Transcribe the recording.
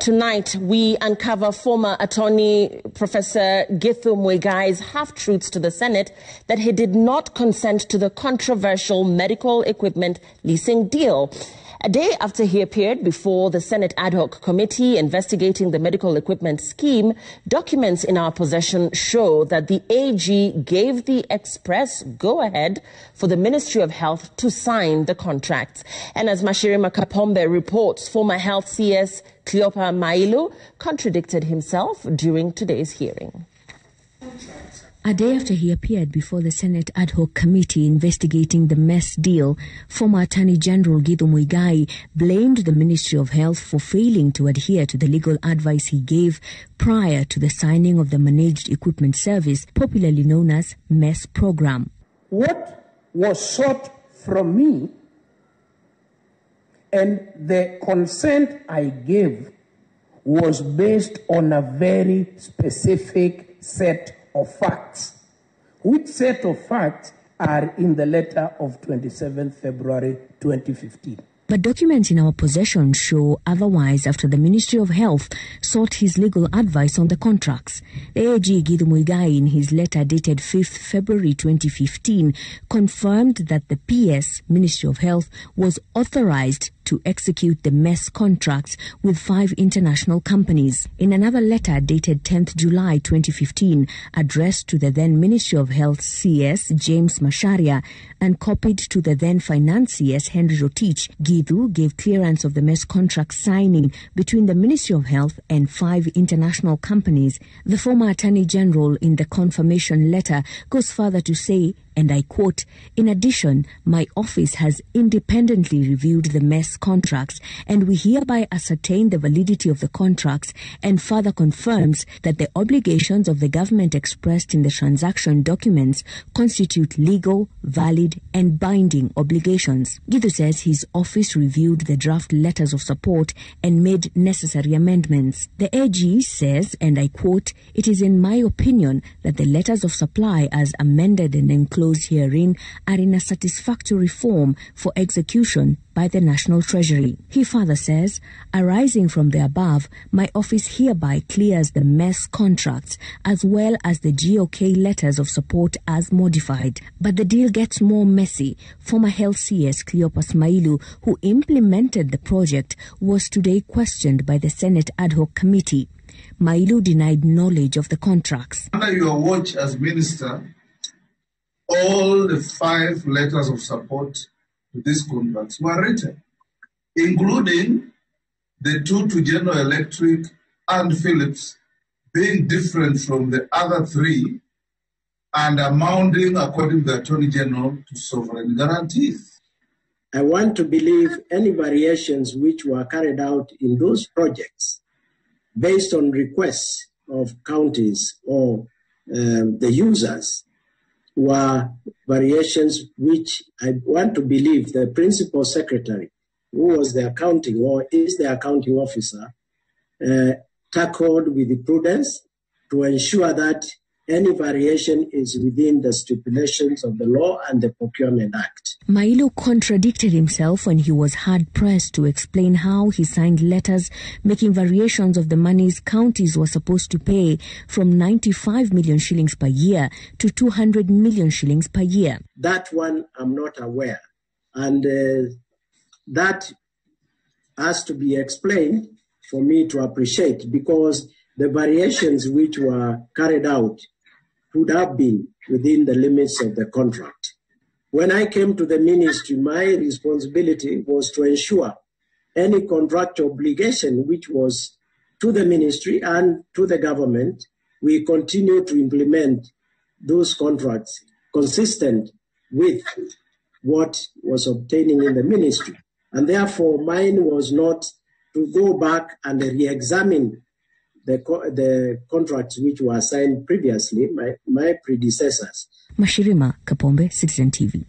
Tonight, we uncover former attorney Professor Githu Muigai's half-truths to the Senate that he did not consent to the controversial medical equipment leasing deal. A day after he appeared before the Senate ad hoc committee investigating the medical equipment scheme, documents in our possession show that the AG gave the express go-ahead for the Ministry of Health to sign the contracts. And as Mashirima Kapombe reports, former Health CS Cleopa Mailu contradicted himself during today's hearing. A day after he appeared before the Senate ad hoc committee investigating the MES deal, former Attorney General Githu Muigai blamed the Ministry of Health for failing to adhere to the legal advice he gave prior to the signing of the Managed Equipment Service, popularly known as MES program. What was sought from me and the consent I gave was based on a very specific set of facts, which set of facts are in the letter of 27th February 2015. But documents in our possession show otherwise after the Ministry of Health sought his legal advice on the contracts. The AG Githu Muigai, in his letter dated 5th February 2015, confirmed that the PS, Ministry of Health, was authorized to execute the MES contracts with 5 international companies. In another letter dated 10th July 2015, addressed to the then Ministry of Health CS James Macharia and copied to the then Finance CS Henry Rotich, Githu gave clearance of the MES contract signing between the Ministry of Health and 5 international companies. The former Attorney General in the confirmation letter goes further to say, and I quote, "In addition, my office has independently reviewed the MES contracts, and we hereby ascertain the validity of the contracts and further confirms that the obligations of the government expressed in the transaction documents constitute legal, valid, and binding obligations." Githu says his office reviewed the draft letters of support and made necessary amendments. The AG says, and I quote, "It is in my opinion that the letters of supply as amended and enclosed herein are in a satisfactory form for execution by the National Treasury." He further says, "Arising from the above, my office hereby clears the MES contracts as well as the GOK letters of support as modified." But the deal gets more messy. Former Health CS Cleopa Mailu, who implemented the project, was today questioned by the Senate ad hoc committee. Mailu denied knowledge of the contracts. Under your watch as minister, all the 5 letters of support to these contracts were written, including the 2 to General Electric and Philips being different from the other 3 and amounting, according to the Attorney General, to sovereign guarantees. I want to believe any variations which were carried out in those projects based on requests of counties or the users were variations which I want to believe the principal secretary, who was the accounting or is the accounting officer, tackled with prudence to ensure that any variation is within the stipulations of the law and the Procurement Act. Mailu contradicted himself when he was hard-pressed to explain how he signed letters making variations of the monies counties were supposed to pay from 95 million shillings per year to 200 million shillings per year. That one I'm not aware. And that has to be explained for me to appreciate, because the variations which were carried out would have been within the limits of the contract. When I came to the ministry, my responsibility was to ensure any contract obligation which was to the ministry and to the government, we continue to implement those contracts consistent with what was obtaining in the ministry. And therefore, mine was not to go back and re-examine the contracts which were signed previously, my predecessors. Mashirima Kapombe, Citizen TV.